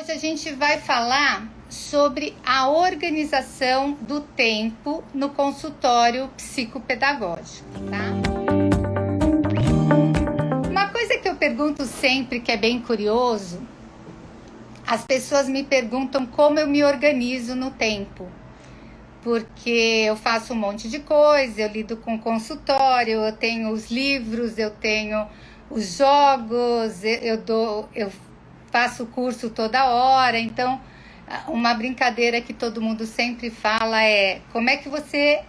Hoje a gente vai falar sobre a organização do tempo no consultório psicopedagógico, tá? Uma coisa que eu pergunto sempre, que é bem curioso, as pessoas me perguntam como eu me organizo no tempo. Porque eu faço um monte de coisa, eu lido com consultório, eu tenho os livros, eu tenho os jogos, eu faço curso toda hora. Então, uma brincadeira que todo mundo sempre fala é: como é que você...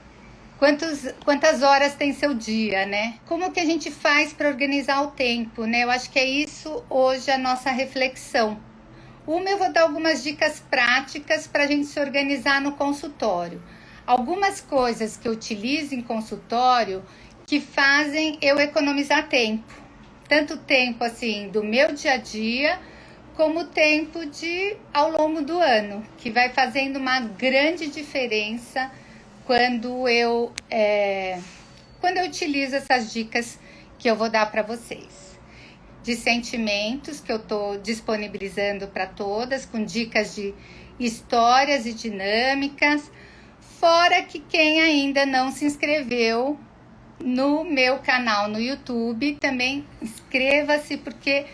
Quantas horas tem seu dia, né? Como que a gente faz para organizar o tempo, né? Eu acho que é isso hoje a nossa reflexão. Eu vou dar algumas dicas práticas para a gente se organizar no consultório. Algumas coisas que eu utilizo em consultório que fazem eu economizar tempo. Tanto tempo assim do meu dia a dia, como tempo ao longo do ano, que vai fazendo uma grande diferença quando eu utilizo essas dicas que eu vou dar para vocês. De sentimentos, que eu estou disponibilizando para todas, com dicas de histórias e dinâmicas. Fora que quem ainda não se inscreveu no meu canal no YouTube, também inscreva-se, porque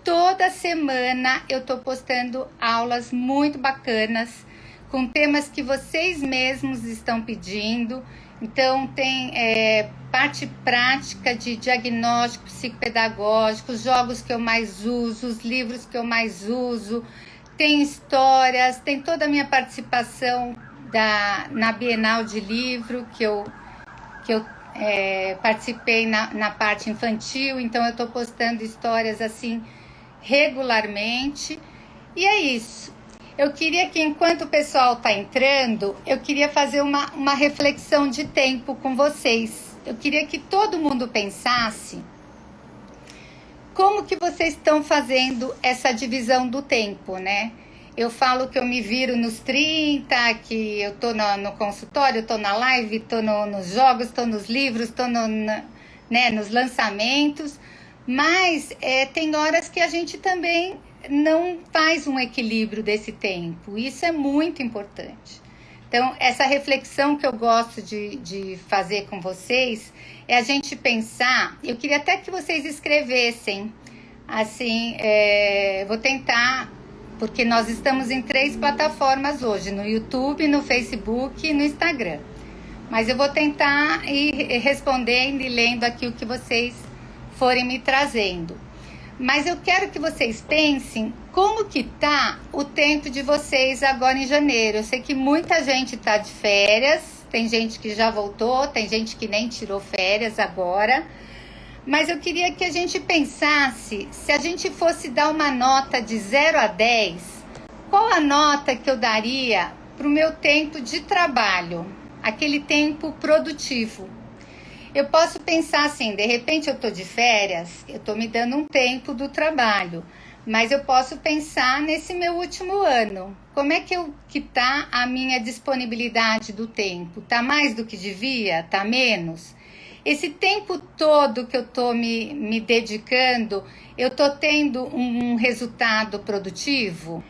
toda semana eu estou postando aulas muito bacanas, com temas que vocês mesmos estão pedindo. Então, tem parte prática de diagnóstico psicopedagógico, os jogos que eu mais uso, os livros que eu mais uso, tem histórias, tem toda a minha participação na Bienal de Livro, que eu participei na parte infantil. Então, eu estou postando histórias assim regularmente. E é isso. Eu queria que, enquanto o pessoal está entrando, eu queria fazer uma reflexão de tempo com vocês. Eu queria que todo mundo pensasse como que vocês estão fazendo essa divisão do tempo, né? Eu falo que eu me viro nos 30, que eu tô no consultório, tô na live, tô nos jogos, tô nos livros, tô nos lançamentos, mas tem horas que a gente também não faz um equilíbrio desse tempo. Isso é muito importante. Então, essa reflexão que eu gosto de fazer com vocês é a gente pensar. Eu queria até que vocês escrevessem, assim, vou tentar, porque nós estamos em 3 plataformas hoje, no YouTube, no Facebook e no Instagram. Mas eu vou tentar ir respondendo e lendo aqui o que vocês forem me trazendo. Mas eu quero que vocês pensem como que tá o tempo de vocês agora em janeiro. Eu sei que muita gente tá de férias, tem gente que já voltou, tem gente que nem tirou férias agora. Mas eu queria que a gente pensasse, se a gente fosse dar uma nota de 0 a 10, qual a nota que eu daria para o meu tempo de trabalho, aquele tempo produtivo? Eu posso pensar assim, de repente eu estou de férias, eu estou me dando um tempo do trabalho, mas eu posso pensar nesse meu último ano. Como é que tá a minha disponibilidade do tempo? Tá mais do que devia? Tá menos? Esse tempo todo que eu estou me dedicando, eu estou tendo um resultado produtivo?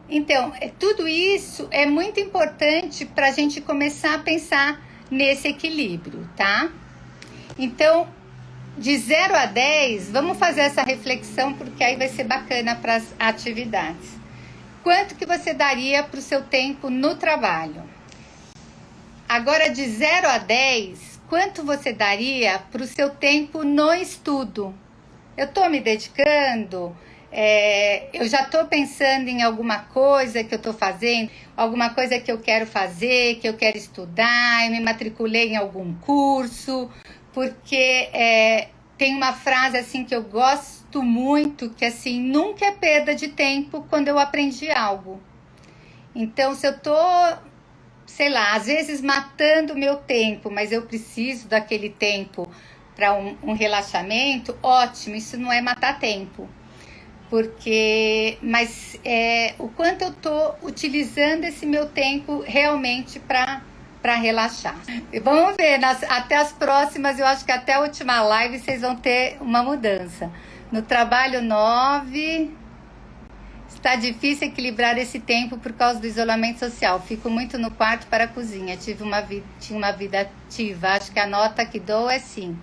Então, tudo isso é muito importante para a gente começar a pensar nesse equilíbrio, tá? Então, de 0 a 10, vamos fazer essa reflexão, porque aí vai ser bacana para as atividades. Quanto que você daria para o seu tempo no trabalho? Agora, de 0 a 10, quanto você daria para o seu tempo no estudo? Eu estou me dedicando? Eu já estou pensando em alguma coisa que eu estou fazendo, alguma coisa que eu quero fazer, que eu quero estudar, eu me matriculei em algum curso, porque tem uma frase assim que eu gosto muito, que assim, nunca é perda de tempo quando eu aprendi algo. Então, se eu estou, sei lá, às vezes matando o meu tempo, mas eu preciso daquele tempo para um relaxamento, ótimo, isso não é matar tempo. Mas o quanto eu estou utilizando esse meu tempo realmente para relaxar. Vamos ver, até as próximas, eu acho que até a última live vocês vão ter uma mudança. No trabalho 9, Tá difícil equilibrar esse tempo por causa do isolamento social. Fico muito no quarto para a cozinha. Tinha uma vida ativa. Acho que a nota que dou é 5.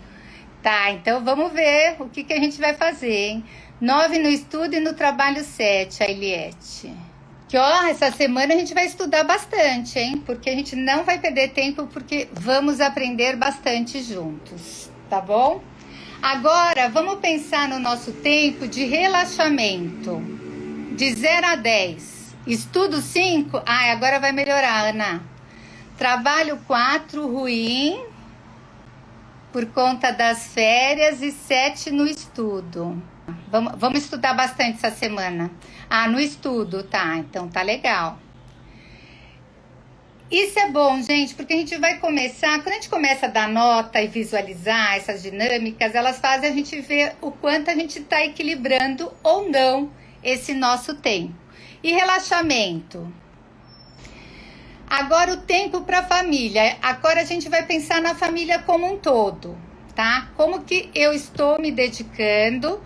Tá, então vamos ver o que a gente vai fazer, hein? 9 no estudo e no trabalho 7, a Eliette. Que ó, essa semana a gente vai estudar bastante, hein? Porque a gente não vai perder tempo, porque vamos aprender bastante juntos, tá bom? Agora, vamos pensar no nosso tempo de relaxamento. De 0 a 10. Estudo 5. Ah, agora vai melhorar, Ana. Trabalho 4, ruim, por conta das férias, e 7 no estudo. Vamos estudar bastante essa semana. Ah, no estudo, tá. Então tá legal. Isso é bom, gente, porque a gente vai começar... Quando a gente começa a dar nota e visualizar essas dinâmicas, elas fazem a gente ver o quanto a gente está equilibrando ou não esse nosso tempo. E relaxamento. Agora o tempo para a família. Agora a gente vai pensar na família como um todo, tá? Como que eu estou me dedicando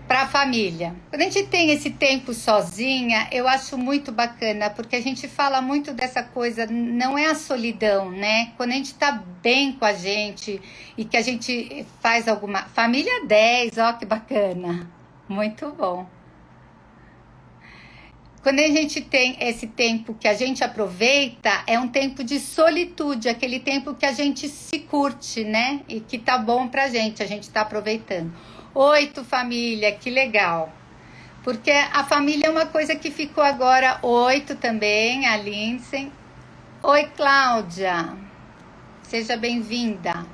para a família. Quando a gente tem esse tempo sozinha, eu acho muito bacana, porque a gente fala muito dessa coisa, não é a solidão, né? Quando a gente tá bem com a gente e que a gente faz alguma... Família 10, ó que bacana. Muito bom. Quando a gente tem esse tempo que a gente aproveita, é um tempo de solitude, aquele tempo que a gente se curte, né? E que tá bom pra gente, a gente tá aproveitando. 8, família, que legal. Porque a família é uma coisa que ficou agora. 8 também, a Lindsay. Oi, Cláudia. Seja bem-vinda.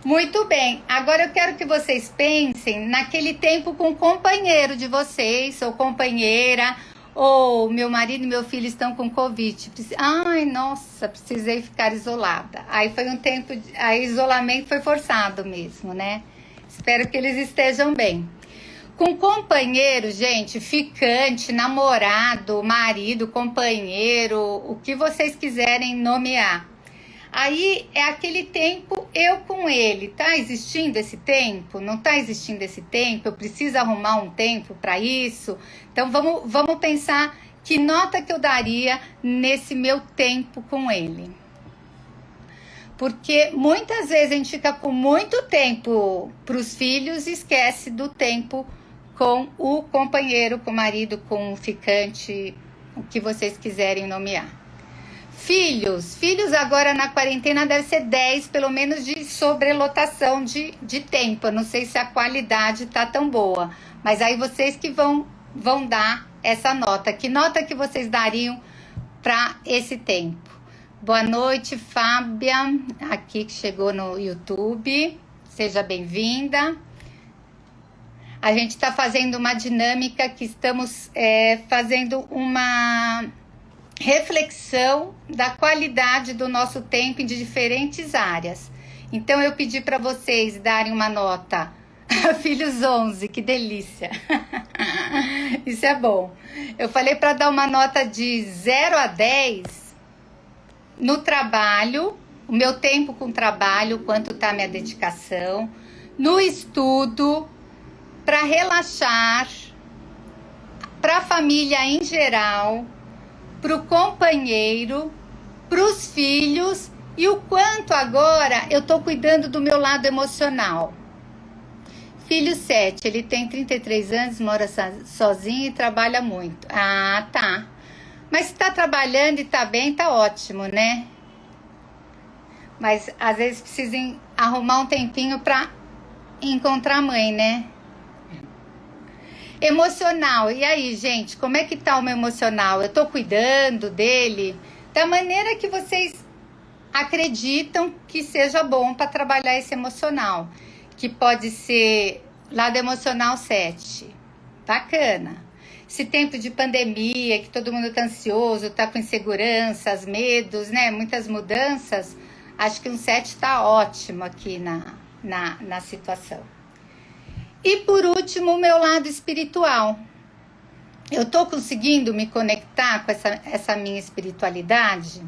Muito bem, agora eu quero que vocês pensem naquele tempo com o companheiro de vocês, ou companheira, ou meu marido e meu filho estão com Covid. Ai, nossa, precisei ficar isolada. Aí foi um tempo, aí isolamento foi forçado mesmo, né? Espero que eles estejam bem. Com companheiro, gente, ficante, namorado, marido, companheiro, o que vocês quiserem nomear. Aí é aquele tempo eu com ele. Tá existindo esse tempo? Não tá existindo esse tempo? Eu preciso arrumar um tempo para isso? Então vamos pensar que nota que eu daria nesse meu tempo com ele. Porque muitas vezes a gente fica com muito tempo para os filhos e esquece do tempo com o companheiro, com o marido, com o ficante, o que vocês quiserem nomear. Filhos agora na quarentena deve ser 10, pelo menos de sobrelotação de tempo. Eu não sei se a qualidade tá tão boa, mas aí vocês que vão dar essa nota. Que nota que vocês dariam para esse tempo? Boa noite, Fábia, aqui que chegou no YouTube. Seja bem-vinda. A gente está fazendo uma dinâmica que estamos fazendo uma reflexão da qualidade do nosso tempo em diferentes áreas. Então, eu pedi para vocês darem uma nota. Filhos 11, que delícia. Isso é bom. Eu falei para dar uma nota de 0 a 10 no trabalho, o meu tempo com o trabalho, quanto está a minha dedicação, no estudo, para relaxar, para a família em geral, para o companheiro, para os filhos e o quanto agora eu estou cuidando do meu lado emocional. Filho 7, ele tem 33 anos, mora sozinho e trabalha muito. Ah, tá. Mas se tá trabalhando e tá bem, tá ótimo, né? Mas às vezes precisam arrumar um tempinho para encontrar a mãe, né? Emocional. E aí, gente, como é que tá o meu emocional? Eu tô cuidando dele da maneira que vocês acreditam que seja bom para trabalhar esse emocional. Que pode ser lado emocional 7. Bacana. Esse tempo de pandemia, que todo mundo tá ansioso, tá com inseguranças, medos, né? Muitas mudanças. Acho que um 7 tá ótimo aqui na situação. E por último, o meu lado espiritual. Eu tô conseguindo me conectar com essa minha espiritualidade?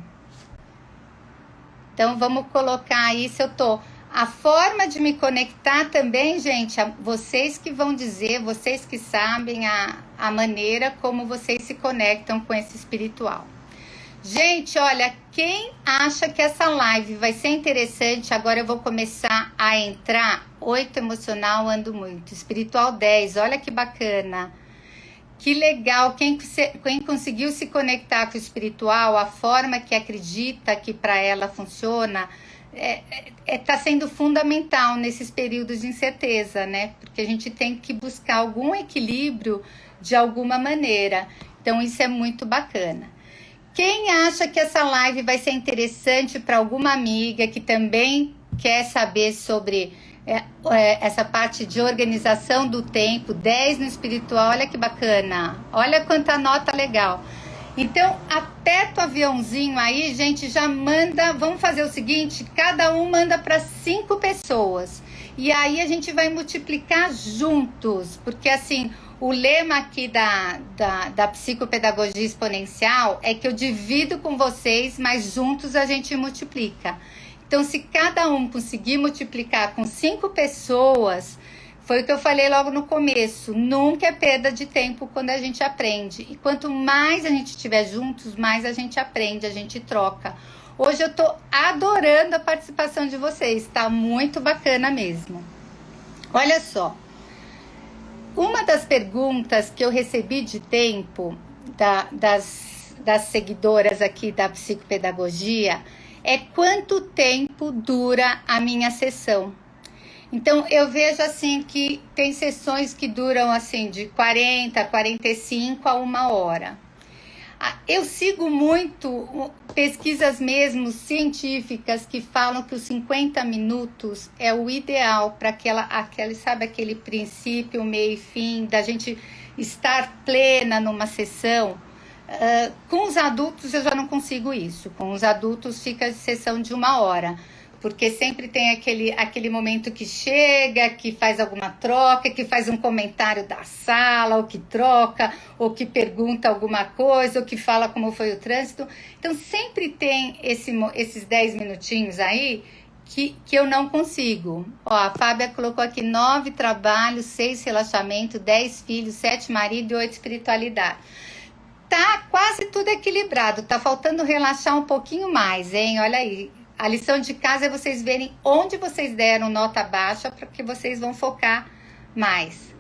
Então vamos colocar aí se eu tô A forma de me conectar também, gente, vocês que vão dizer, vocês que sabem a maneira como vocês se conectam com esse espiritual. Gente, olha, quem acha que essa live vai ser interessante, agora eu vou começar a entrar. 8 emocional, ando muito. Espiritual 10, olha que bacana. Que legal, quem conseguiu se conectar com o espiritual, a forma que acredita que para ela funciona, tá sendo fundamental nesses períodos de incerteza, né? Porque a gente tem que buscar algum equilíbrio de alguma maneira. Então, isso é muito bacana. Quem acha que essa live vai ser interessante para alguma amiga que também quer saber sobre essa parte de organização do tempo, 10 no espiritual, olha que bacana, olha quanta nota legal. Então, aperta o aviãozinho aí, gente, já manda, vamos fazer o seguinte, cada um manda para 5 pessoas, e aí a gente vai multiplicar juntos, porque assim, o lema aqui da psicopedagogia exponencial é que eu divido com vocês, mas juntos a gente multiplica. Então, se cada um conseguir multiplicar com 5 pessoas, foi o que eu falei logo no começo, nunca é perda de tempo quando a gente aprende. E quanto mais a gente estiver juntos, mais a gente aprende, a gente troca. Hoje eu tô adorando a participação de vocês, tá muito bacana mesmo. Olha só, uma das perguntas que eu recebi de tempo das seguidoras aqui da psicopedagogia é quanto tempo dura a minha sessão. Então, eu vejo assim que tem sessões que duram assim de 40, 45 a 1 hora. Eu sigo muito pesquisas mesmo científicas que falam que os 50 minutos é o ideal para sabe, aquele princípio, meio e fim, da gente estar plena numa sessão. Com os adultos eu já não consigo isso. Com os adultos fica a sessão de 1 hora. Porque sempre tem aquele momento que chega, que faz alguma troca, que faz um comentário da sala, ou que troca, ou que pergunta alguma coisa, ou que fala como foi o trânsito. Então, sempre tem esses 10 minutinhos aí que eu não consigo. Ó, a Fábia colocou aqui 9 trabalhos, 6 relaxamento, 10 filhos, 7 marido e 8 espiritualidade. Tá quase tudo equilibrado, tá faltando relaxar um pouquinho mais, hein? Olha aí. A lição de casa é vocês verem onde vocês deram nota baixa, porque vocês vão focar mais.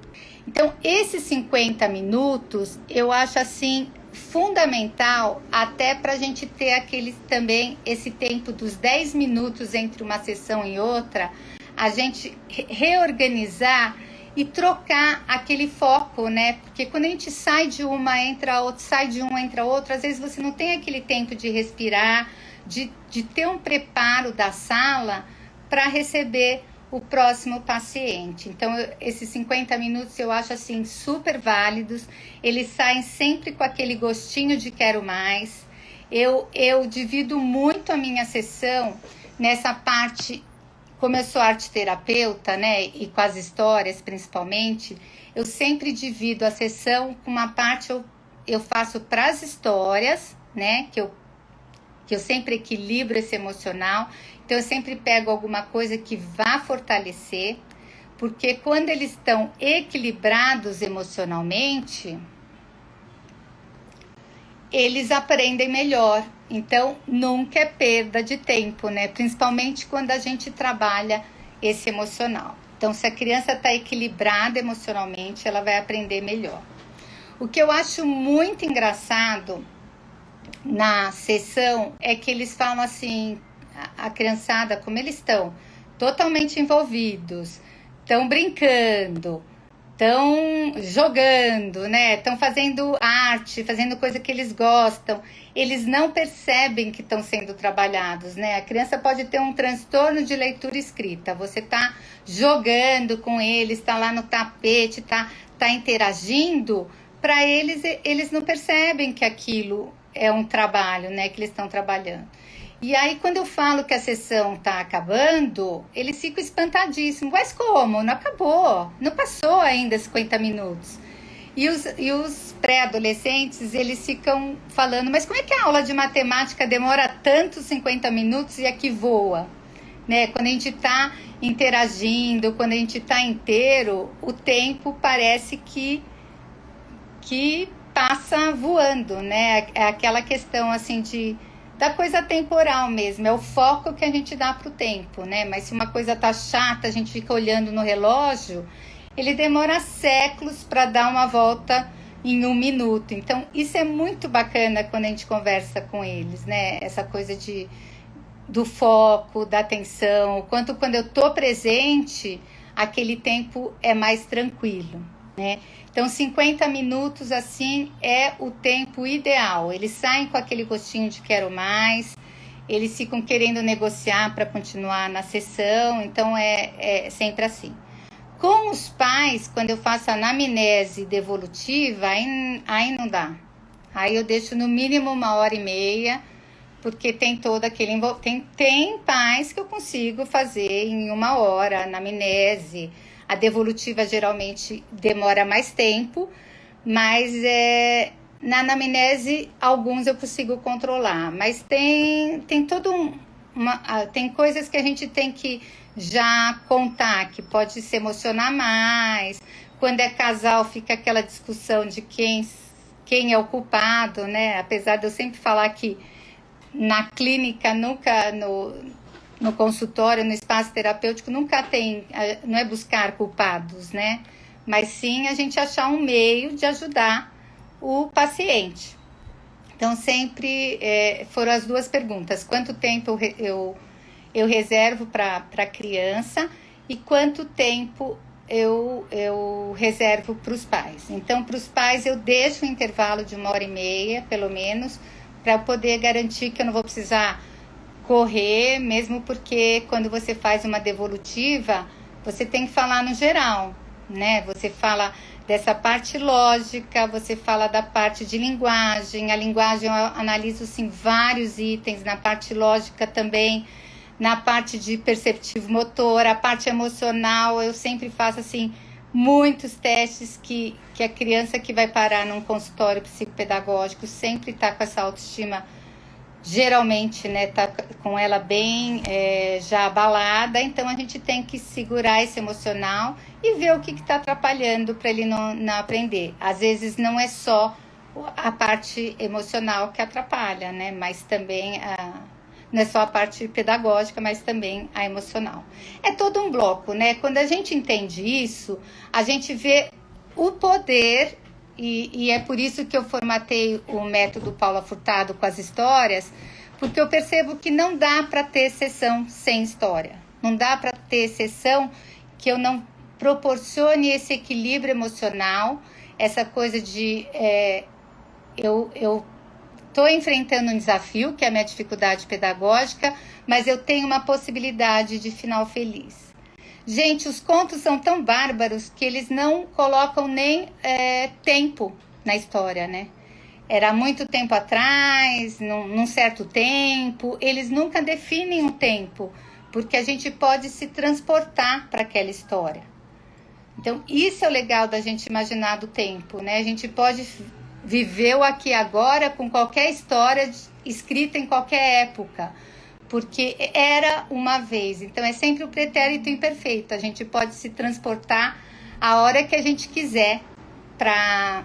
Então, esses 50 minutos, eu acho assim fundamental até para a gente ter também esse tempo dos 10 minutos entre uma sessão e outra, a gente reorganizar e trocar aquele foco, né? Porque quando a gente sai de uma, entra outra, sai de uma, entra outra, às vezes você não tem aquele tempo de respirar, de ter um preparo da sala para receber o próximo paciente. Então, esses 50 minutos eu acho assim super válidos. Eles saem sempre com aquele gostinho de quero mais. Eu divido muito a minha sessão nessa parte, como eu sou arte terapeuta, né, e com as histórias principalmente, eu sempre divido a sessão com uma parte eu faço para as histórias, né, que eu sempre equilibro esse emocional. Então, eu sempre pego alguma coisa que vá fortalecer, porque quando eles estão equilibrados emocionalmente, eles aprendem melhor. Então, nunca é perda de tempo, né? Principalmente quando a gente trabalha esse emocional. Então, se a criança está equilibrada emocionalmente, ela vai aprender melhor. O que eu acho muito engraçado na sessão é que eles falam assim, a criançada, como eles estão totalmente envolvidos, estão brincando, estão jogando, né? Estão fazendo arte, fazendo coisa que eles gostam. Eles não percebem que estão sendo trabalhados, né? A criança pode ter um transtorno de leitura escrita. Você está jogando com eles, está lá no tapete, tá interagindo. Para eles não percebem que aquilo é um trabalho, né? Que eles estão trabalhando. E aí, quando eu falo que a sessão tá acabando, eles ficam espantadíssimos. Mas como? Não acabou. Não passou ainda 50 minutos. E os pré-adolescentes, eles ficam falando, mas como é que a aula de matemática demora tanto 50 minutos e aqui voa? né? Quando a gente está interagindo, quando a gente está inteiro, o tempo parece que passa voando, né? É aquela questão assim da coisa temporal mesmo, é o foco que a gente dá para o tempo, né? Mas se uma coisa tá chata, a gente fica olhando no relógio, ele demora séculos para dar uma volta em 1 minuto. Então, isso é muito bacana quando a gente conversa com eles, né? Essa coisa do foco, da atenção, o quanto quando eu tô presente, aquele tempo é mais tranquilo, né? Então, 50 minutos, assim, é o tempo ideal. Eles saem com aquele gostinho de quero mais, eles ficam querendo negociar para continuar na sessão, então é sempre assim. Com os pais, quando eu faço a anamnese devolutiva, aí não dá. Aí eu deixo no mínimo 1h30, porque tem todo aquele... Tem pais que eu consigo fazer em 1 hora, a anamnese. A devolutiva geralmente demora mais tempo, mas na anamnese alguns eu consigo controlar. Mas tem tem coisas que a gente tem que já contar, que pode se emocionar mais. Quando é casal, fica aquela discussão de quem é o culpado, né? Apesar de eu sempre falar que na clínica, nunca no consultório, no espaço terapêutico, nunca tem, não é buscar culpados, né? Mas sim a gente achar um meio de ajudar o paciente. Então, sempre foram as duas perguntas: quanto tempo eu reservo para a criança e quanto tempo eu reservo para os pais. Então, para os pais, eu deixo um intervalo de 1h30, pelo menos, para poder garantir que eu não vou precisar correr, mesmo porque quando você faz uma devolutiva, você tem que falar no geral, né? Você fala dessa parte lógica, você fala da parte de linguagem. A linguagem eu analiso, sim, vários itens, na parte lógica também, na parte de perceptivo motor, a parte emocional, eu sempre faço, assim, muitos testes que a criança que vai parar num consultório psicopedagógico sempre está com essa autoestima, geralmente, né, tá com ela bem já abalada. Então a gente tem que segurar esse emocional e ver o que está atrapalhando para ele não aprender. Às vezes não é só a parte emocional que atrapalha, né, mas também não é só a parte pedagógica, mas também a emocional. É todo um bloco, né? Quando a gente entende isso, a gente vê o poder. E é por isso que eu formatei o método Paula Furtado com as histórias, porque eu percebo que não dá para ter sessão sem história. Não dá para ter sessão que eu não proporcione esse equilíbrio emocional, essa coisa de eu estou enfrentando um desafio, que é a minha dificuldade pedagógica, mas eu tenho uma possibilidade de final feliz. Gente, os contos são tão bárbaros que eles não colocam nem tempo na história, né? Era muito tempo atrás, num certo tempo. Eles nunca definem um tempo, porque a gente pode se transportar para aquela história. Então, isso é o legal da gente imaginar do tempo, né? A gente pode viver o aqui e agora com qualquer história escrita em qualquer época, porque era uma vez. Então, é sempre o pretérito imperfeito. A gente pode se transportar a hora que a gente quiser para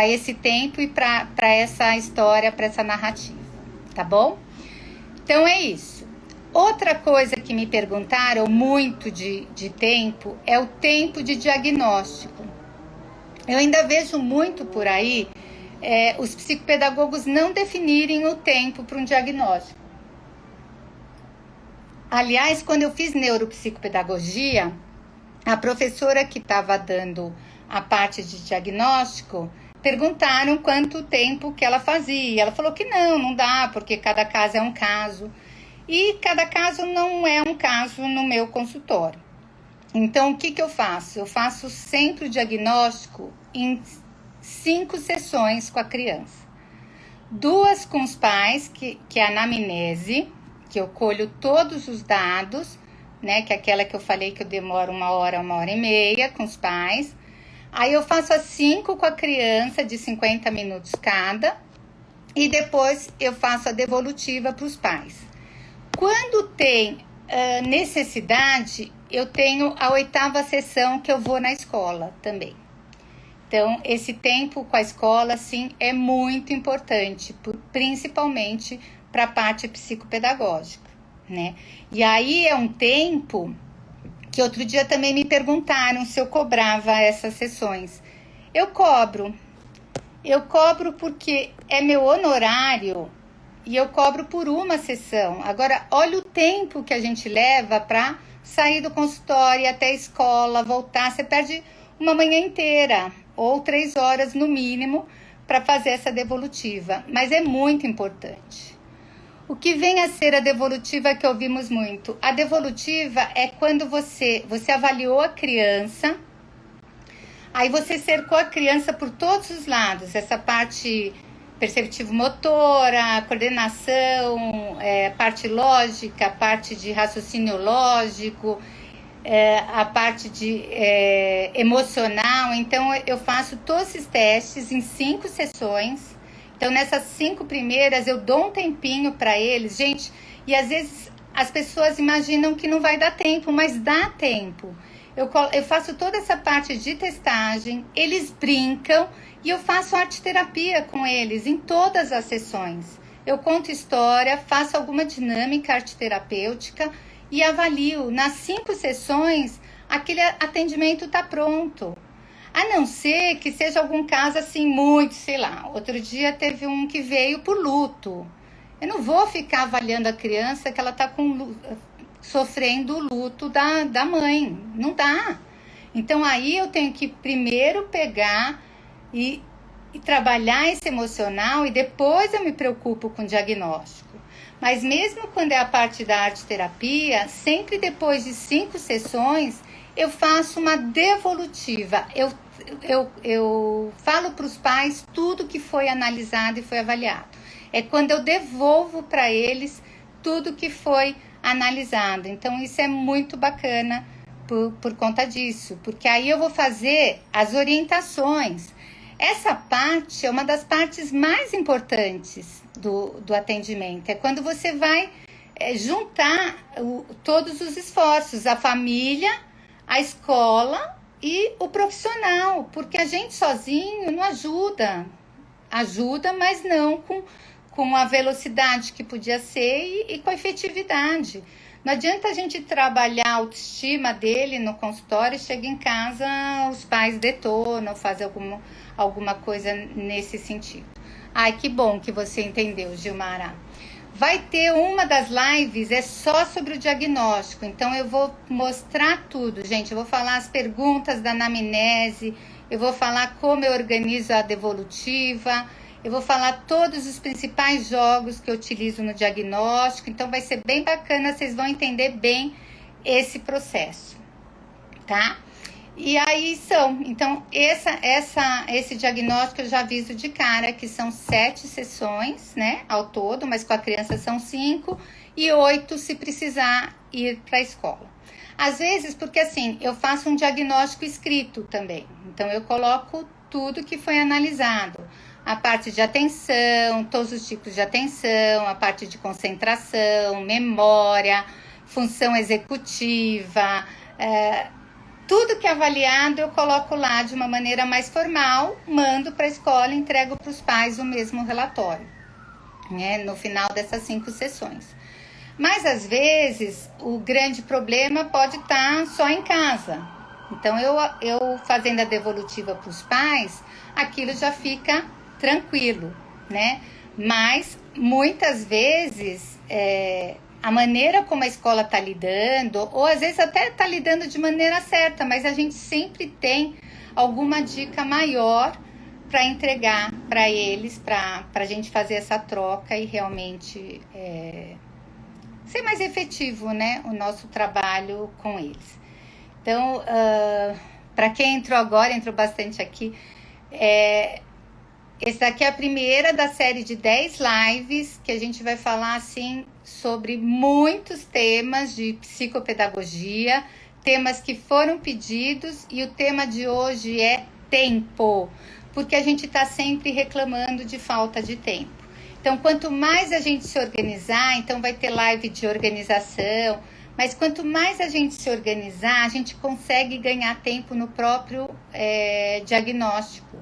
esse tempo e para essa história, para essa narrativa, tá bom? Então, é isso. Outra coisa que me perguntaram muito de tempo é o tempo de diagnóstico. Eu ainda vejo muito por aí os psicopedagogos não definirem o tempo para um diagnóstico. Aliás, quando eu fiz neuropsicopedagogia, a professora que estava dando a parte de diagnóstico, perguntaram quanto tempo que ela fazia. Ela falou que não dá, porque cada caso é um caso. E cada caso não é um caso no meu consultório. Então, o que eu faço? Eu faço sempre o diagnóstico em 5 sessões com a criança. 2 com os pais, que é a anamnese, que eu colho todos os dados, né? Que é aquela que eu falei que eu demoro 1 hora, 1h30 com os pais. Aí eu faço as 5 com a criança, de 50 minutos cada. E depois eu faço a devolutiva para os pais. Quando tem necessidade, eu tenho a 8ª sessão que eu vou na escola também. Então, esse tempo com a escola, sim, é muito importante, principalmente para a parte psicopedagógica, né? E aí é um tempo que outro dia também me perguntaram se eu cobrava essas sessões. Eu cobro porque é meu honorário e eu cobro por uma sessão. Agora, olha o tempo que a gente leva para sair do consultório, ir até a escola, voltar. Você perde uma manhã inteira ou 3 horas no mínimo para fazer essa devolutiva. Mas é muito importante. O que vem a ser a devolutiva que ouvimos muito? A devolutiva é quando você avaliou a criança, aí você cercou a criança por todos os lados, essa parte perceptivo-motora, coordenação, parte lógica, parte de raciocínio lógico, a parte de emocional. Então, eu faço todos esses testes em 5 sessões. Então, nessas 5 primeiras, eu dou um tempinho para eles, gente, e às vezes as pessoas imaginam que não vai dar tempo, mas dá tempo. Eu faço toda essa parte de testagem, eles brincam e eu faço arte-terapia com eles em todas as sessões. Eu conto história, faço alguma dinâmica arte-terapêutica e avalio. Nas 5 sessões, aquele atendimento está pronto. A não ser que seja algum caso assim muito, sei lá. Outro dia teve um que veio por luto. Eu não vou ficar avaliando a criança que ela está sofrendo o luto da mãe. Não dá. Então aí eu tenho que primeiro pegar e trabalhar esse emocional e depois eu me preocupo com o diagnóstico. Mas mesmo quando é a parte da arte-terapia, sempre depois de 5 sessões, eu faço uma devolutiva. Eu falo para os pais tudo que foi analisado e foi avaliado. É quando eu devolvo para eles tudo que foi analisado. Então, isso é muito bacana por conta disso, porque aí eu vou fazer as orientações. Essa parte é uma das partes mais importantes do atendimento. É quando você vai juntar todos os esforços, a família, a escola e o profissional, porque a gente sozinho não ajuda. Ajuda, mas não com a velocidade que podia ser e com a efetividade. Não adianta a gente trabalhar a autoestima dele no consultório e chega em casa, os pais detonam, fazem alguma coisa nesse sentido. Ai, que bom que você entendeu, Gilmara. Vai ter uma das lives, é só sobre o diagnóstico. Então, eu vou mostrar tudo, gente. Eu vou falar as perguntas da anamnese, eu vou falar como eu organizo a devolutiva, eu vou falar todos os principais jogos que eu utilizo no diagnóstico. Então, vai ser bem bacana, vocês vão entender bem esse processo, tá? E aí então, esse diagnóstico eu já aviso de cara que são 7 sessões, né, ao todo, mas com a criança são 5 e 8 se precisar ir para a escola. Às vezes, porque assim, eu faço um diagnóstico escrito também, então eu coloco tudo que foi analisado, a parte de atenção, todos os tipos de atenção, a parte de concentração, memória, função executiva, tudo que é avaliado eu coloco lá de uma maneira mais formal, mando para a escola e entrego para os pais o mesmo relatório, né, no final dessas 5 sessões. Mas às vezes o grande problema pode estar só em casa. Então eu fazendo a devolutiva para os pais, aquilo já fica tranquilo, né? Mas muitas vezes a maneira como a escola está lidando, ou às vezes até está lidando de maneira certa, mas a gente sempre tem alguma dica maior para entregar para eles, para a gente fazer essa troca e realmente ser mais efetivo, né, o nosso trabalho com eles. Então, para quem entrou agora, entrou bastante aqui, essa aqui é a primeira da série de 10 lives que a gente vai falar assim sobre muitos temas de psicopedagogia, temas que foram pedidos, e o tema de hoje é tempo, porque a gente está sempre reclamando de falta de tempo. Então, quanto mais a gente se organizar, então vai ter live de organização, Mas quanto mais a gente se organizar, a gente consegue ganhar tempo no próprio diagnóstico.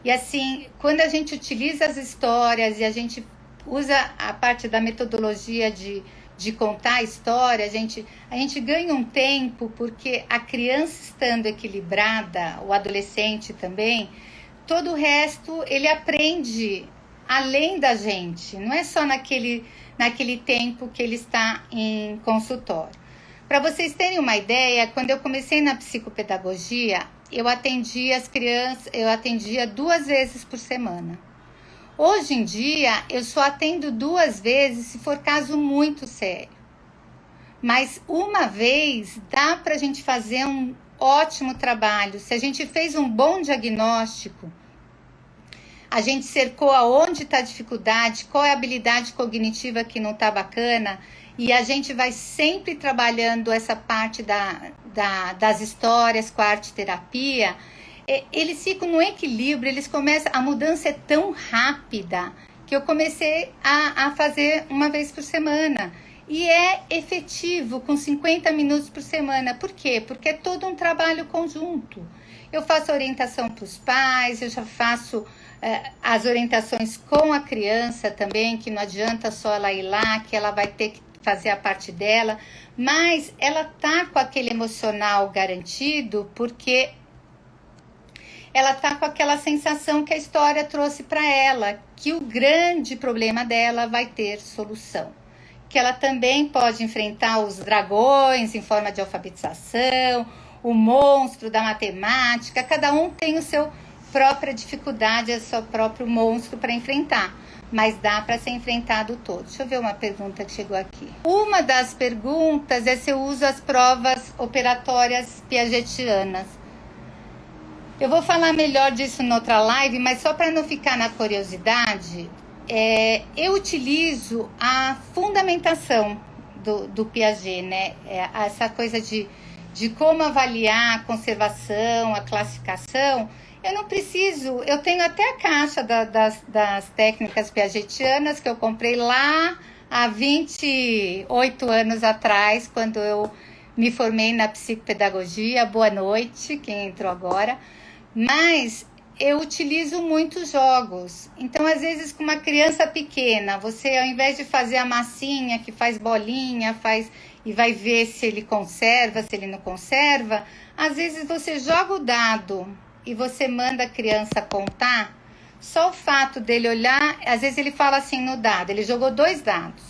E assim, quando a gente utiliza as histórias e a gente usa a parte da metodologia de contar a história, a gente ganha um tempo, porque a criança estando equilibrada, o adolescente também, todo o resto ele aprende além da gente, não é só naquele tempo que ele está em consultório. Para vocês terem uma ideia, quando eu comecei na psicopedagogia, eu atendia as crianças, eu atendia 2 vezes por semana. Hoje em dia, eu só atendo 2 vezes se for caso muito sério. Mas uma vez dá para a gente fazer um ótimo trabalho. Se a gente fez um bom diagnóstico, a gente cercou aonde está a dificuldade, qual é a habilidade cognitiva que não está bacana, e a gente vai sempre trabalhando essa parte das histórias com a arte-terapia. Eles ficam no equilíbrio, eles começam, a mudança é tão rápida que eu comecei a fazer 1 vez por semana. E é efetivo, com 50 minutos por semana. Por quê? Porque é todo um trabalho conjunto. Eu faço orientação para os pais, eu já faço as orientações com a criança também, que não adianta só ela ir lá, que ela vai ter que fazer a parte dela, mas ela tá com aquele emocional garantido, porque ela tá com aquela sensação que a história trouxe para ela, que o grande problema dela vai ter solução. Que ela também pode enfrentar os dragões em forma de alfabetização, o monstro da matemática, cada um tem o seu própria dificuldade, o seu próprio monstro para enfrentar, mas dá para ser enfrentado todo. Deixa eu ver uma pergunta que chegou aqui. Uma das perguntas é se eu uso as provas operatórias piagetianas. Eu vou falar melhor disso em outra live, mas só para não ficar na curiosidade, eu utilizo a fundamentação do Piaget, né? Essa coisa de como avaliar a conservação, a classificação. Eu não preciso, eu tenho até a caixa das técnicas piagetianas que eu comprei lá há 28 anos atrás, quando eu me formei na psicopedagogia. Boa noite, quem entrou agora. Mas eu utilizo muitos jogos. Então, às vezes, com uma criança pequena, você, ao invés de fazer a massinha que faz bolinha, e vai ver se ele conserva, se ele não conserva, às vezes você joga o dado e você manda a criança contar. Só o fato dele olhar, às vezes ele fala assim no dado, ele jogou 2 dados.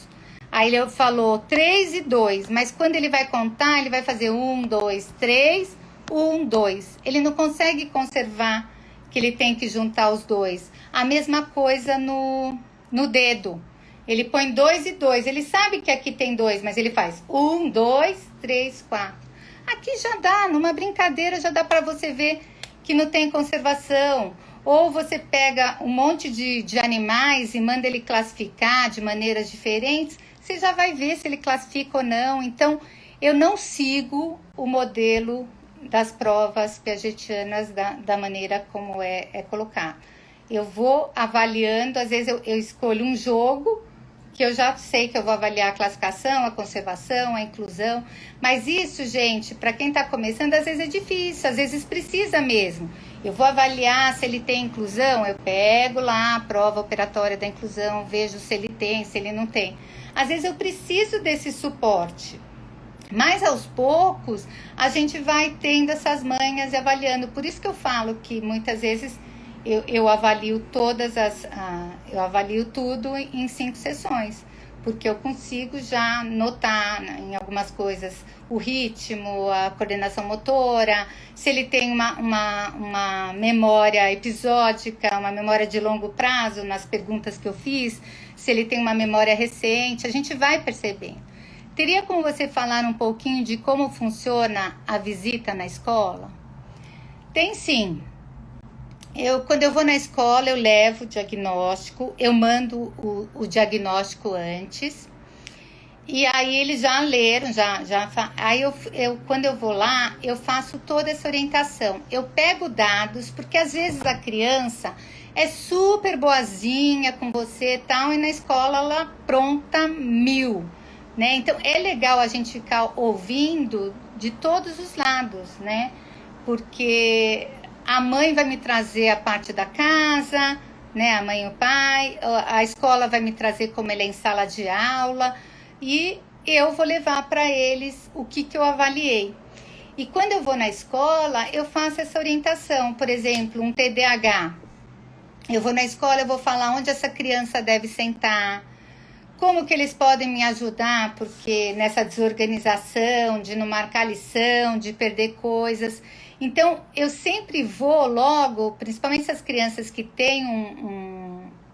Aí ele falou 3 e 2, mas quando ele vai contar, ele vai fazer 1, 2, 3, 1, 2. Ele não consegue conservar que ele tem que juntar os 2. A mesma coisa no dedo. Ele põe 2 e 2. Ele sabe que aqui tem 2, mas ele faz 1, 2, 3, 4. Aqui já dá, numa brincadeira já dá para você ver que não tem conservação. Ou você pega um monte de animais e manda ele classificar de maneiras diferentes, você já vai ver se ele classifica ou não. Então, eu não sigo o modelo das provas piagetianas da maneira como é colocar. Eu vou avaliando, às vezes eu escolho um jogo que eu já sei que eu vou avaliar a classificação, a conservação, a inclusão, mas isso, gente, para quem está começando, às vezes é difícil, às vezes precisa mesmo. Eu vou avaliar se ele tem inclusão, eu pego lá a prova operatória da inclusão, vejo se ele tem, se ele não tem. Às vezes eu preciso desse suporte. Mas aos poucos a gente vai tendo essas manhas e avaliando. Por isso que eu falo que muitas vezes eu avalio eu avalio tudo em 5 sessões, porque eu consigo já notar em algumas coisas o ritmo, a coordenação motora, se ele tem uma memória episódica, uma memória de longo prazo nas perguntas que eu fiz, se ele tem uma memória recente, a gente vai percebendo. Teria como você falar um pouquinho de como funciona a visita na escola? Tem sim. Quando eu vou na escola, eu levo o diagnóstico, eu mando o diagnóstico antes, e aí eles já leram, aí quando eu vou lá, eu faço toda essa orientação. Eu pego dados, porque às vezes a criança é super boazinha com você e tal, e na escola ela pronta 1000. né? Então é legal a gente ficar ouvindo de todos os lados, né? Porque a mãe vai me trazer a parte da casa, né? A mãe e o pai, a escola vai me trazer como ele é em sala de aula e eu vou levar para eles o que eu avaliei. E quando eu vou na escola, eu faço essa orientação. Por exemplo, um TDAH. Eu vou na escola, eu vou falar onde essa criança deve sentar, como que eles podem me ajudar, porque nessa desorganização, de não marcar lição, de perder coisas. Então, eu sempre vou logo, principalmente essas crianças que têm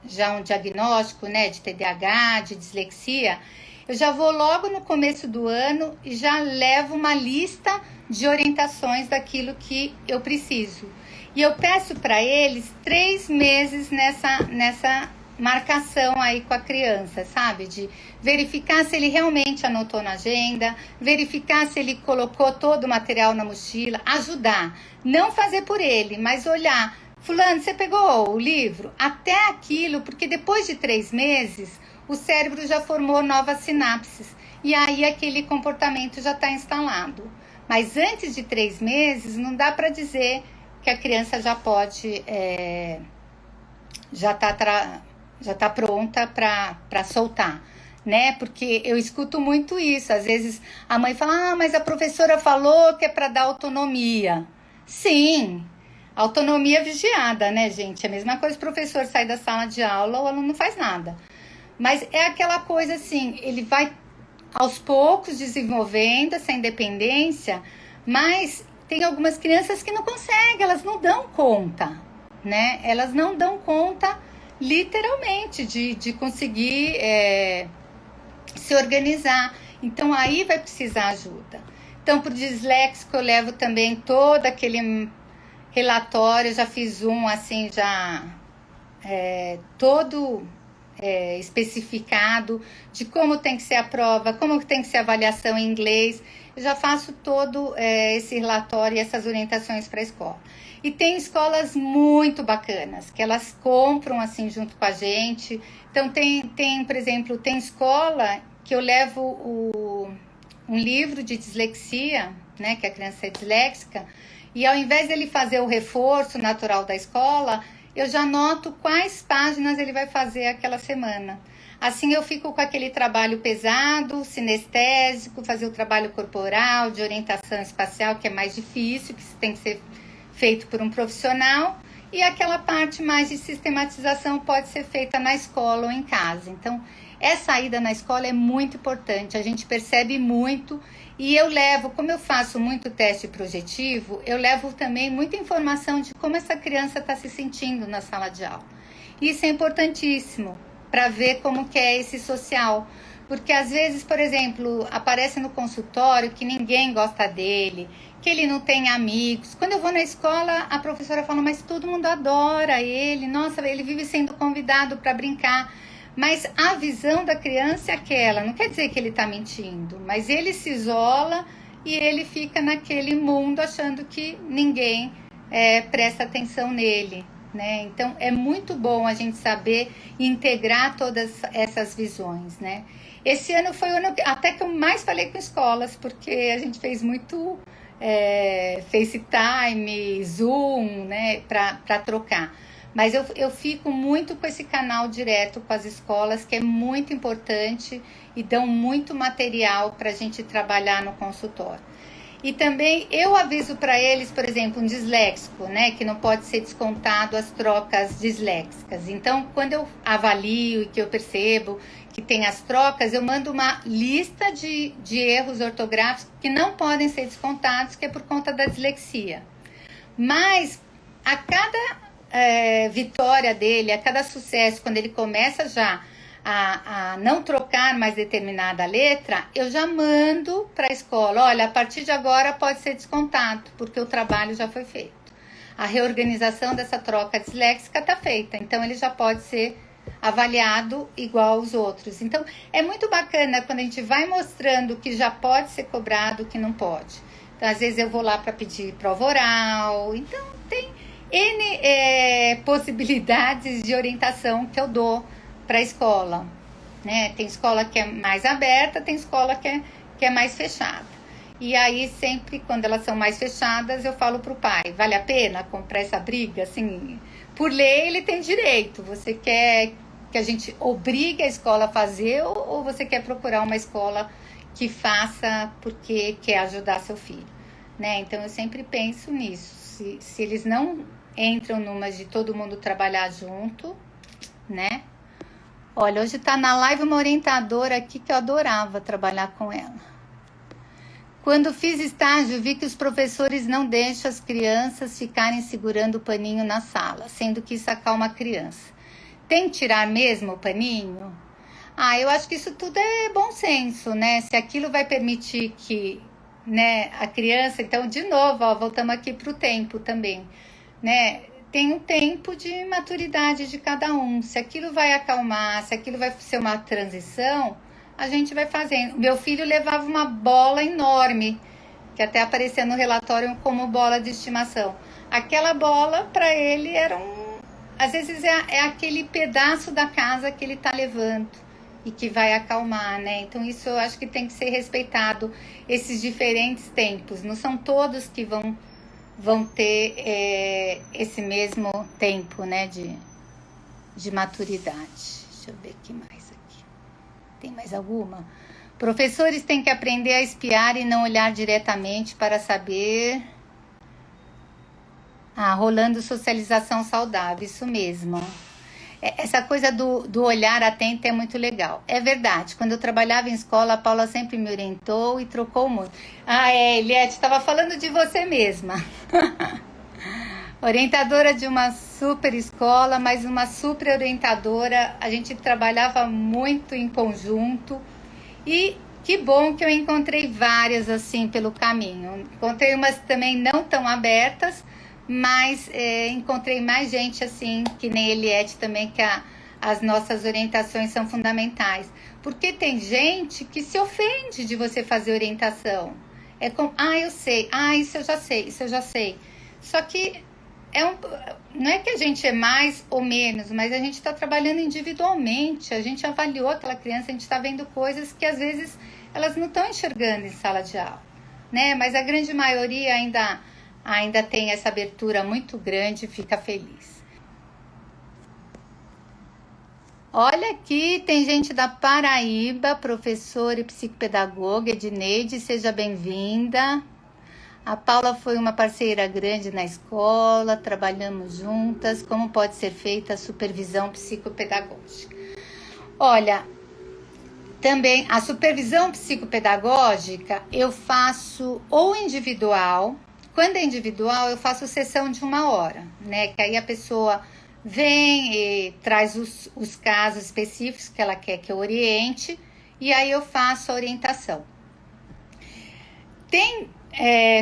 já um diagnóstico, né, de TDAH, de dislexia, eu já vou logo no começo do ano e já levo uma lista de orientações daquilo que eu preciso. E eu peço para eles 3 meses nessa marcação aí com a criança, sabe? De verificar se ele realmente anotou na agenda, verificar se ele colocou todo o material na mochila, ajudar. Não fazer por ele, mas olhar. Fulano, você pegou o livro? Até aquilo, porque depois de 3 meses, o cérebro já formou novas sinapses. E aí aquele comportamento já está instalado. Mas antes de 3 meses, não dá para dizer que a criança já pode, já tá pronta para soltar, né? Porque eu escuto muito isso. Às vezes a mãe fala, mas a professora falou que é para dar autonomia. Sim, autonomia vigiada, né, gente? É a mesma coisa o professor sai da sala de aula, o aluno não faz nada. Mas é aquela coisa assim, ele vai aos poucos desenvolvendo essa independência, mas tem algumas crianças que não conseguem, elas não dão conta, né? Elas não dão conta, literalmente, de conseguir se organizar. Então, aí vai precisar ajuda. Então, para o disléxico, eu levo também todo aquele relatório, já fiz um, assim, todo especificado de como tem que ser a prova, como tem que ser a avaliação em inglês. Eu já faço todo esse relatório e essas orientações para a escola. E tem escolas muito bacanas, que elas compram assim junto com a gente. Então tem, por exemplo, tem escola que eu levo um livro de dislexia, né, que a criança é disléxica, e ao invés dele fazer o reforço natural da escola, eu já anoto quais páginas ele vai fazer aquela semana. Assim eu fico com aquele trabalho pesado, sinestésico, fazer o trabalho corporal, de orientação espacial, que é mais difícil, que tem que ser feito por um profissional, e aquela parte mais de sistematização pode ser feita na escola ou em casa. Então, essa ida na escola é muito importante, a gente percebe muito, e eu levo, como eu faço muito teste projetivo, eu levo também muita informação de como essa criança está se sentindo na sala de aula. Isso é importantíssimo para ver como que é esse social, porque às vezes, por exemplo, aparece no consultório que ninguém gosta dele, que ele não tem amigos. Quando eu vou na escola, a professora fala, mas todo mundo adora ele, nossa, ele vive sendo convidado para brincar. Mas a visão da criança é aquela, não quer dizer que ele está mentindo, mas ele se isola e ele fica naquele mundo achando que ninguém presta atenção nele, né? Então é muito bom a gente saber integrar todas essas visões, né? Esse ano foi o ano até que eu mais falei com escolas, porque a gente fez muito FaceTime, Zoom, né, para trocar. Mas eu fico muito com esse canal direto com as escolas, que é muito importante e dão muito material para a gente trabalhar no consultório. E também eu aviso para eles, por exemplo, um disléxico, né, que não pode ser descontado as trocas disléxicas. Então, quando eu avalio e que eu percebo que tem as trocas, eu mando uma lista de erros ortográficos que não podem ser descontados, que é por conta da dislexia. Mas a cada vitória dele, a cada sucesso, quando ele começa já a não trocar mais determinada letra, eu já mando para a escola, olha, a partir de agora pode ser descontado, porque o trabalho já foi feito. A reorganização dessa troca disléxica está feita, então ele já pode ser avaliado igual aos outros. Então, é muito bacana quando a gente vai mostrando que já pode ser cobrado, o que não pode. Então, às vezes eu vou lá para pedir prova oral, então tem N possibilidades de orientação que eu dou para a escola. né? Tem escola que é mais aberta, tem escola que é mais fechada. E aí, sempre quando elas são mais fechadas, eu falo pro pai, vale a pena comprar essa briga? Assim, por lei ele tem direito. Você quer que a gente obrigue a escola a fazer ou você quer procurar uma escola que faça porque quer ajudar seu filho, né? Então, eu sempre penso nisso. Se eles não entram numa de todo mundo trabalhar junto, né? Olha, hoje tá na live uma orientadora aqui que eu adorava trabalhar com ela. Quando fiz estágio, vi que os professores não deixam as crianças ficarem segurando o paninho na sala, sendo que isso acalma a criança. Tem que tirar mesmo o paninho? Eu acho que isso tudo é bom senso, né? Se aquilo vai permitir que, né, a criança... Então, de novo, ó, voltamos aqui para o tempo também, né? Tem um tempo de maturidade de cada um. Se aquilo vai acalmar, se aquilo vai ser uma transição, a gente vai fazendo. Meu filho levava uma bola enorme, que até aparecia no relatório como bola de estimação. Aquela bola, para ele, era às vezes é aquele pedaço da casa que ele tá levando e que vai acalmar, né? Então, isso eu acho que tem que ser respeitado, esses diferentes tempos. Não são todos que vão ter esse mesmo tempo, né, de maturidade. Deixa eu ver aqui mais aqui. Tem mais alguma? Professores têm que aprender a espiar e não olhar diretamente para saber... rolando socialização saudável, isso mesmo. Essa coisa do olhar atento é muito legal. É verdade, quando eu trabalhava em escola, a Paula sempre me orientou e trocou muito. Eliette, estava falando de você mesma. Orientadora de uma super escola, mas uma super orientadora. A gente trabalhava muito em conjunto. E que bom que eu encontrei várias assim pelo caminho. Encontrei umas também não tão abertas, mas encontrei mais gente assim, que nem Eliette também, que as nossas orientações são fundamentais. Porque tem gente que se ofende de você fazer orientação. É como, eu sei, isso eu já sei. Só que não é que a gente é mais ou menos, mas a gente está trabalhando individualmente. A gente avaliou aquela criança, a gente está vendo coisas que às vezes elas não estão enxergando em sala de aula, né? Mas a grande maioria ainda tem essa abertura muito grande e fica feliz. Olha aqui, tem gente da Paraíba, professora e psicopedagoga, Edneide, seja bem-vinda. A Paula foi uma parceira grande na escola, trabalhamos juntas. Como pode ser feita a supervisão psicopedagógica? Olha, também a supervisão psicopedagógica eu faço ou individual. Quando é individual, eu faço sessão de 1 hora, né? Que aí a pessoa vem e traz os casos específicos que ela quer que eu oriente, e aí eu faço a orientação. Tem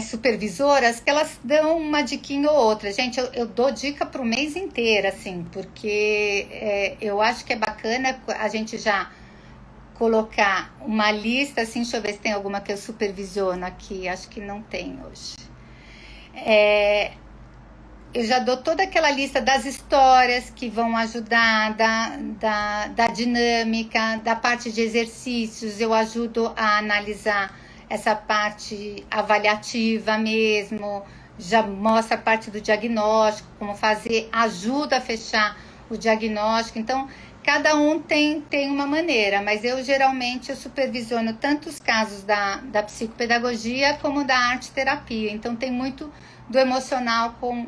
supervisoras que elas dão uma diquinha ou outra. Gente, eu dou dica pro mês inteiro, assim, porque eu acho que é bacana a gente já colocar uma lista, assim, deixa eu ver se tem alguma que eu supervisiono aqui, acho que não tem hoje. Eu já dou toda aquela lista das histórias que vão ajudar, da dinâmica, da parte de exercícios, eu ajudo a analisar essa parte avaliativa mesmo, já mostra a parte do diagnóstico, como fazer, ajuda a fechar o diagnóstico. Então, cada um tem uma maneira, mas eu geralmente supervisiono tanto os casos da psicopedagogia como da arte-terapia. Então, tem muito do emocional com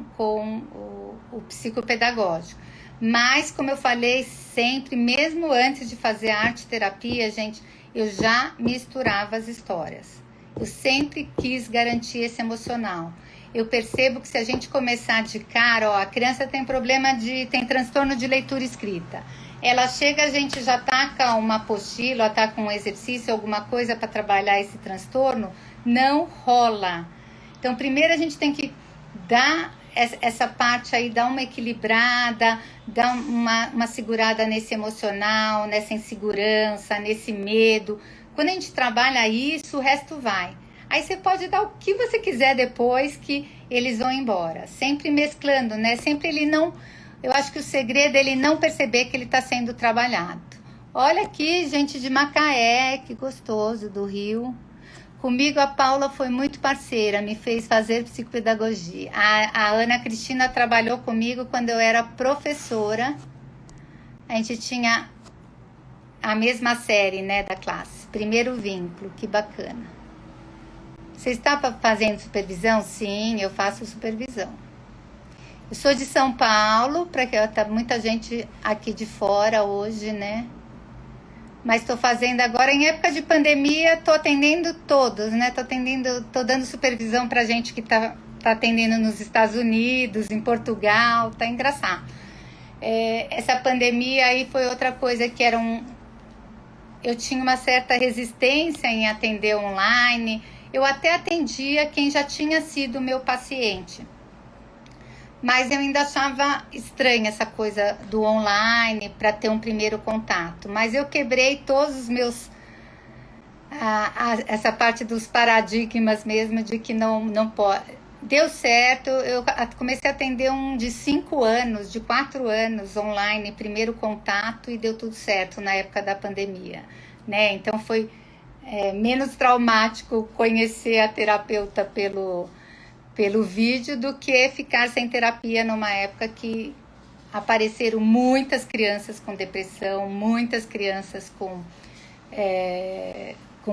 o psicopedagógico. Mas, como eu falei sempre, mesmo antes de fazer arte-terapia, gente, eu já misturava as histórias. Eu sempre quis garantir esse emocional. Eu percebo que se a gente começar de cara, a criança tem tem transtorno de leitura escrita. Ela chega, a gente já tá com uma apostila, tá com um exercício, alguma coisa para trabalhar esse transtorno, não rola. Então, primeiro a gente tem que dar essa parte aí, dar uma equilibrada, dar uma segurada nesse emocional, nessa insegurança, nesse medo. Quando a gente trabalha isso, o resto vai. Aí você pode dar o que você quiser depois que eles vão embora. Sempre mesclando, né? Sempre ele não... Eu acho que o segredo é ele não perceber que ele está sendo trabalhado. Olha aqui, gente de Macaé, que gostoso, do Rio. Comigo a Paula foi muito parceira, me fez fazer psicopedagogia. A Ana Cristina trabalhou comigo quando eu era professora. A gente tinha a mesma série, né, da classe. Primeiro vínculo, que bacana. Você está fazendo supervisão? Sim, eu faço supervisão. Eu sou de São Paulo, para que tá muita gente aqui de fora hoje, né? Mas estou fazendo agora, em época de pandemia, estou atendendo todos, né? Estou dando supervisão para gente que tá atendendo nos Estados Unidos, em Portugal, tá engraçado. Essa pandemia aí foi outra coisa que eu tinha uma certa resistência em atender online. Eu até atendia quem já tinha sido meu paciente. Mas eu ainda achava estranha essa coisa do online para ter um primeiro contato. Mas eu quebrei todos os meus... essa parte dos paradigmas mesmo de que não pode... Deu certo, eu comecei a atender um de 5 anos, de 4 anos online, primeiro contato, e deu tudo certo na época da pandemia, né? Então foi menos traumático conhecer a terapeuta pelo vídeo do que ficar sem terapia numa época que apareceram muitas crianças com depressão, muitas crianças com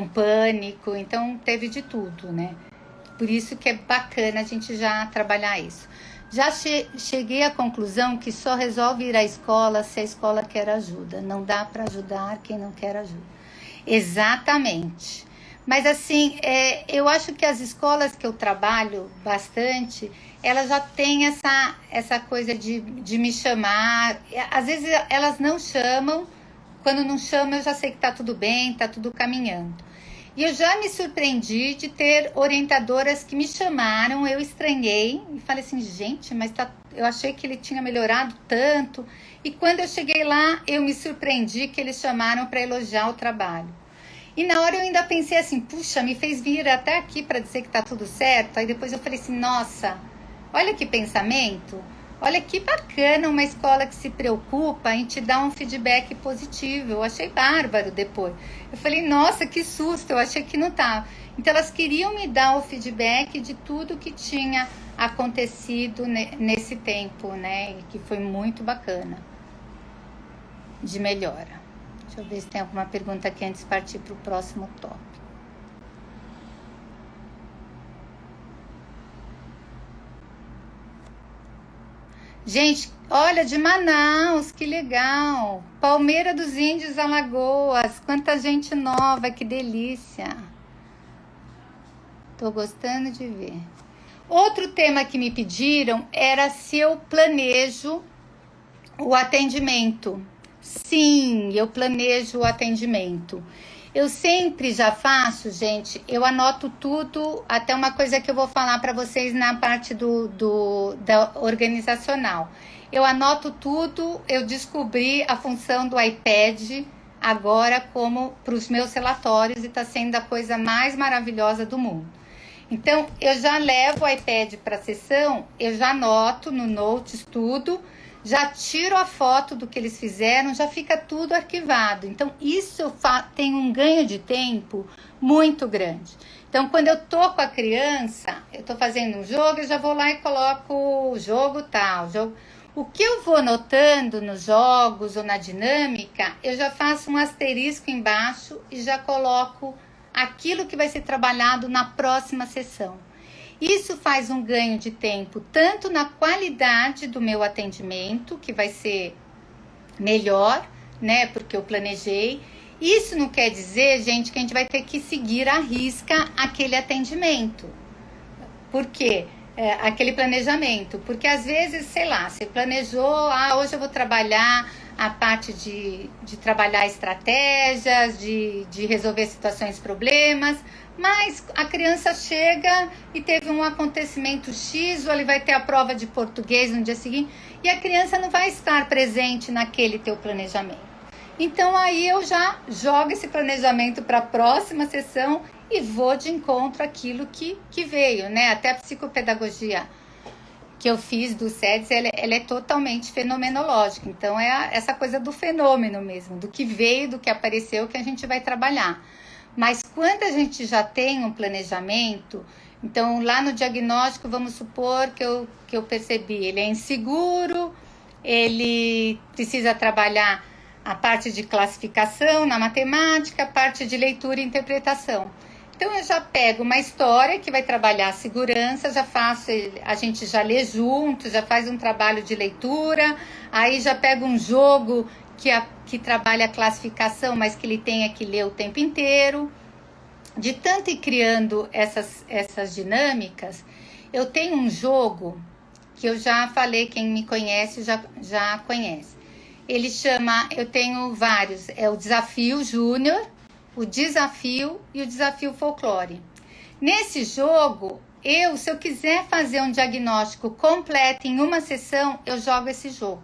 pânico, então teve de tudo, né? Por isso que é bacana a gente já trabalhar isso. Já cheguei à conclusão que só resolve ir à escola se a escola quer ajuda. Não dá para ajudar quem não quer ajuda. Exatamente. Mas assim, eu acho que as escolas que eu trabalho bastante, elas já têm essa coisa de me chamar. Às vezes elas não chamam, quando não chamam eu já sei que está tudo bem, está tudo caminhando. E eu já me surpreendi de ter orientadoras que me chamaram, eu estranhei e falei assim, gente, mas eu achei que ele tinha melhorado tanto. E quando eu cheguei lá, eu me surpreendi que eles chamaram para elogiar o trabalho. E na hora eu ainda pensei assim, puxa, me fez vir até aqui para dizer que tá tudo certo. Aí depois eu falei assim, nossa, olha que pensamento. Olha que bacana uma escola que se preocupa em te dar um feedback positivo. Eu achei bárbaro depois. Eu falei, nossa, que susto, eu achei que não tava. Então elas queriam me dar o feedback de tudo que tinha acontecido nesse tempo, né? E que foi muito bacana de melhora. Deixa eu ver se tem alguma pergunta aqui antes de partir para o próximo tópico. Gente, olha, de Manaus, que legal. Palmeira dos Índios, Alagoas. Quanta gente nova, que delícia. Tô gostando de ver. Outro tema que me pediram era se eu planejo o atendimento. Sim, eu planejo o atendimento. Eu sempre já faço, gente, eu anoto tudo, até uma coisa que eu vou falar para vocês na parte da organizacional. Eu anoto tudo, eu descobri a função do iPad agora como para os meus relatórios e está sendo a coisa mais maravilhosa do mundo. Então, eu já levo o iPad para a sessão, eu já anoto no Notes tudo, já tiro a foto do que eles fizeram, já fica tudo arquivado. Então, isso tem um ganho de tempo muito grande. Então, quando eu tô com a criança, eu tô fazendo um jogo, eu já vou lá e coloco o jogo tal. O que eu vou notando nos jogos ou na dinâmica, eu já faço um asterisco embaixo e já coloco aquilo que vai ser trabalhado na próxima sessão. Isso faz um ganho de tempo, tanto na qualidade do meu atendimento, que vai ser melhor, né? Porque eu planejei. Isso não quer dizer, gente, que a gente vai ter que seguir à risca aquele atendimento. Por quê? Aquele planejamento. Porque às vezes, sei lá, você planejou, hoje eu vou trabalhar a parte de trabalhar estratégias, de resolver situações, problemas, mas a criança chega e teve um acontecimento X, ou ele vai ter a prova de português no dia seguinte, e a criança não vai estar presente naquele teu planejamento. Então aí eu já jogo esse planejamento para a próxima sessão e vou de encontro àquilo que veio, né? Até a psicopedagogia que eu fiz do SEDES, ela é totalmente fenomenológica. Então, essa coisa do fenômeno mesmo, do que veio, do que apareceu, que a gente vai trabalhar. Mas quando a gente já tem um planejamento, então lá no diagnóstico, vamos supor que eu percebi, ele é inseguro, ele precisa trabalhar a parte de classificação na matemática, a parte de leitura e interpretação. Então eu já pego uma história que vai trabalhar a segurança, já faço, a gente já lê junto, já faz um trabalho de leitura, aí já pego um jogo que trabalha a classificação, mas que ele tenha que ler o tempo inteiro. De tanto ir criando essas dinâmicas, eu tenho um jogo que eu já falei, quem me conhece já conhece. Ele chama, eu tenho vários, é o Desafio Júnior, o Desafio e o Desafio Folclore. Nesse jogo, se eu quiser fazer um diagnóstico completo em uma sessão, eu jogo esse jogo.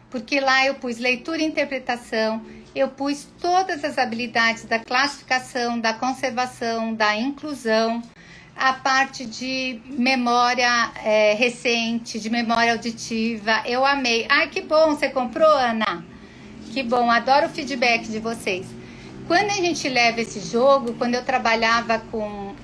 Porque lá eu pus leitura e interpretação, eu pus todas as habilidades da classificação, da conservação, da inclusão, a parte de memória recente, de memória auditiva. Eu amei. Ai, que bom, você comprou, Ana? Que bom, adoro o feedback de vocês. Quando a gente leva esse jogo, quando eu trabalhava com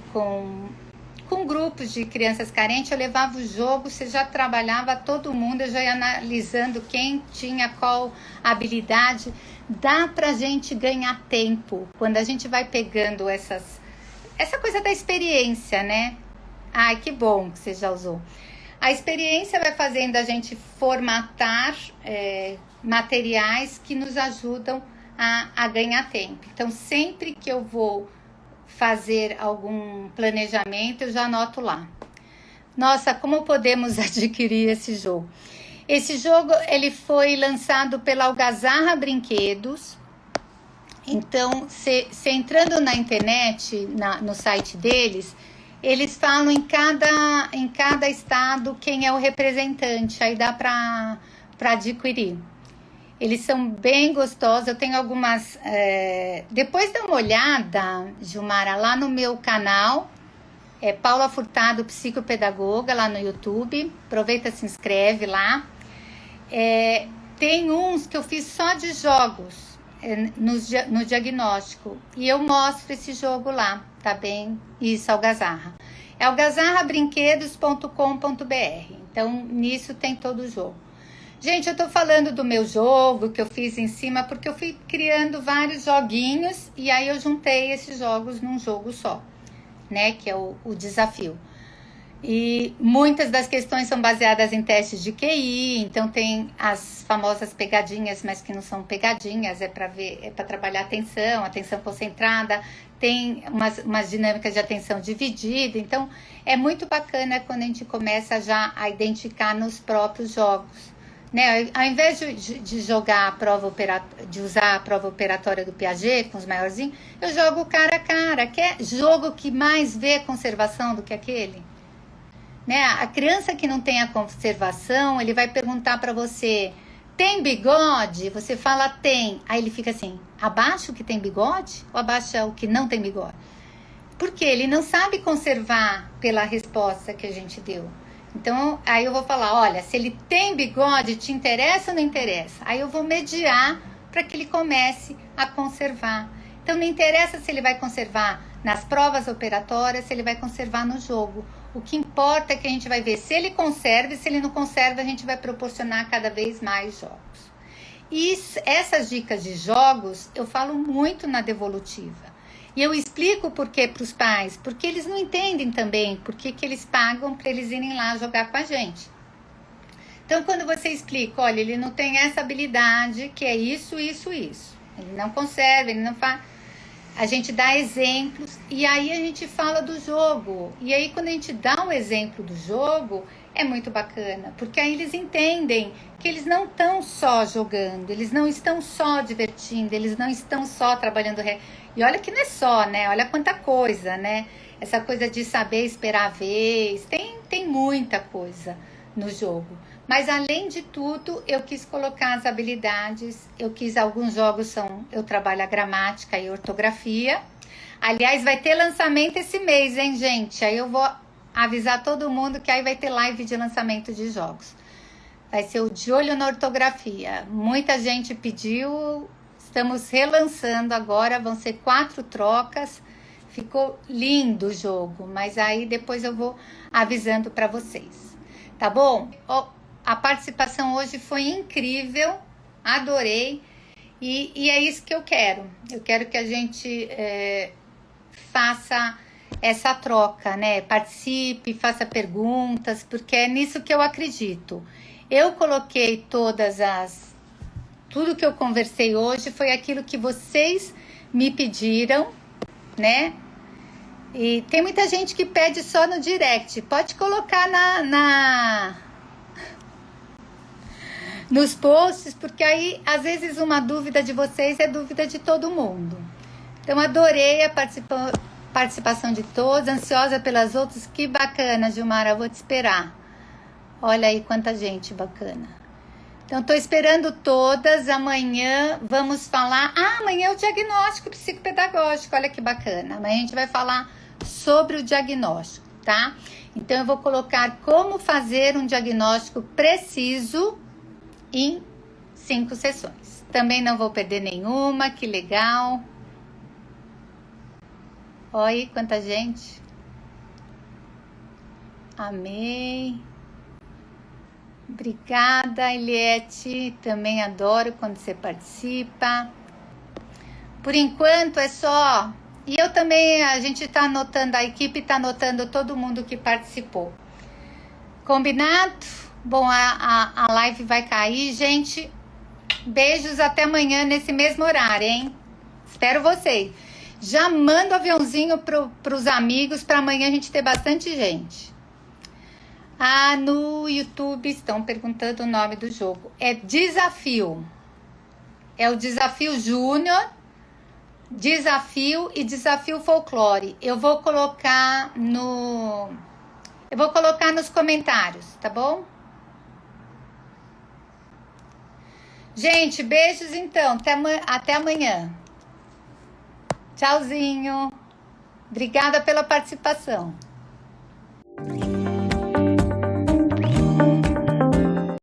grupos de crianças carentes, eu levava o jogo, você já trabalhava todo mundo, eu já ia analisando quem tinha qual habilidade. Dá pra gente ganhar tempo quando a gente vai pegando essa coisa da experiência, né? Ai, que bom que você já usou. A experiência vai fazendo a gente formatar materiais que nos ajudam a ganhar tempo. Então, sempre que eu vou fazer algum planejamento, eu já anoto lá. Nossa, como podemos adquirir esse jogo? Esse jogo, ele foi lançado pela Algazarra Brinquedos. Então, você entrando na internet, no site deles, eles falam em cada estado quem é o representante. Aí dá para adquirir. Eles são bem gostosos, eu tenho algumas... Depois dá uma olhada, Gilmara, lá no meu canal, Paula Furtado, psicopedagoga, lá no YouTube. Aproveita, se inscreve lá. Tem uns que eu fiz só de jogos no diagnóstico. E eu mostro esse jogo lá, tá bem? Isso, Algazarra. É algazarrabrinquedos.com.br. Então, nisso tem todo o jogo. Gente, eu tô falando do meu jogo que eu fiz em cima porque eu fui criando vários joguinhos e aí eu juntei esses jogos num jogo só, né? Que é o desafio. E muitas das questões são baseadas em testes de QI, então tem as famosas pegadinhas, mas que não são pegadinhas, é para trabalhar atenção concentrada, tem umas dinâmicas de atenção dividida, então é muito bacana quando a gente começa já a identificar nos próprios jogos. Né? Ao invés de jogar de usar a prova operatória do Piaget com os maiorzinhos, eu jogo cara a cara, que é jogo que mais vê conservação do que aquele. Né? A criança que não tem a conservação, ele vai perguntar para você, tem bigode? Você fala, tem. Aí ele fica assim, abaixa o que tem bigode ou abaixa o que não tem bigode? Porque ele não sabe conservar pela resposta que a gente deu. Então, aí eu vou falar, olha, se ele tem bigode, te interessa ou não interessa? Aí eu vou mediar para que ele comece a conservar. Então, não interessa se ele vai conservar nas provas operatórias, se ele vai conservar no jogo. O que importa é que a gente vai ver se ele conserva e se ele não conserva, a gente vai proporcionar cada vez mais jogos. E essas dicas de jogos, eu falo muito na devolutiva. E eu explico por que para os pais, porque eles não entendem também por que eles pagam para eles irem lá jogar com a gente. Então, quando você explica, olha, ele não tem essa habilidade, que é isso, isso, isso. Ele não conserva, ele não faz... A gente dá exemplos e aí a gente fala do jogo. E aí, quando a gente dá um exemplo do jogo, é muito bacana, porque aí eles entendem que eles não estão só jogando, eles não estão só divertindo, eles não estão só trabalhando... E olha que não é só, né? Olha quanta coisa, né? Essa coisa de saber esperar a vez, tem muita coisa no jogo. Mas além de tudo, eu quis colocar as habilidades, alguns jogos eu trabalho a gramática e ortografia. Aliás, vai ter lançamento esse mês, hein, gente? Aí eu vou avisar todo mundo que aí vai ter live de lançamento de jogos. Vai ser o De Olho na Ortografia. Muita gente pediu, estamos relançando agora, vão ser 4 trocas. Ficou lindo o jogo, mas aí depois eu vou avisando para vocês. Tá bom? A participação hoje foi incrível, adorei. E é isso que eu quero. Eu quero que a gente faça essa troca, né? Participe, faça perguntas, porque é nisso que eu acredito. Eu coloquei tudo que eu conversei hoje foi aquilo que vocês me pediram, né? E tem muita gente que pede só no direct. Pode colocar nos posts, porque aí, às vezes, uma dúvida de vocês é dúvida de todo mundo. Então, adorei a participação de todos, ansiosa pelas outras. Que bacana, Gilmara, vou te esperar. Olha aí quanta gente bacana. Então, tô esperando todas. Amanhã vamos falar... amanhã é o diagnóstico psicopedagógico, olha que bacana. Amanhã a gente vai falar sobre o diagnóstico, tá? Então, eu vou colocar como fazer um diagnóstico preciso em 5 sessões. Também não vou perder nenhuma, que legal. Olha aí quanta gente. Amei. Obrigada, Eliette. Também adoro quando você participa. Por enquanto é só. E eu também, a gente tá anotando, a equipe tá anotando todo mundo que participou. Combinado? Bom, a live vai cair, gente. Beijos, até amanhã nesse mesmo horário, hein? Espero vocês. Já manda o aviãozinho pros amigos para amanhã a gente ter bastante gente. No YouTube estão perguntando o nome do jogo. É Desafio. É o Desafio Júnior, Desafio e Desafio Folclore. Eu vou colocar nos comentários, tá bom? Gente, beijos então. Até amanhã. Tchauzinho. Obrigada pela participação.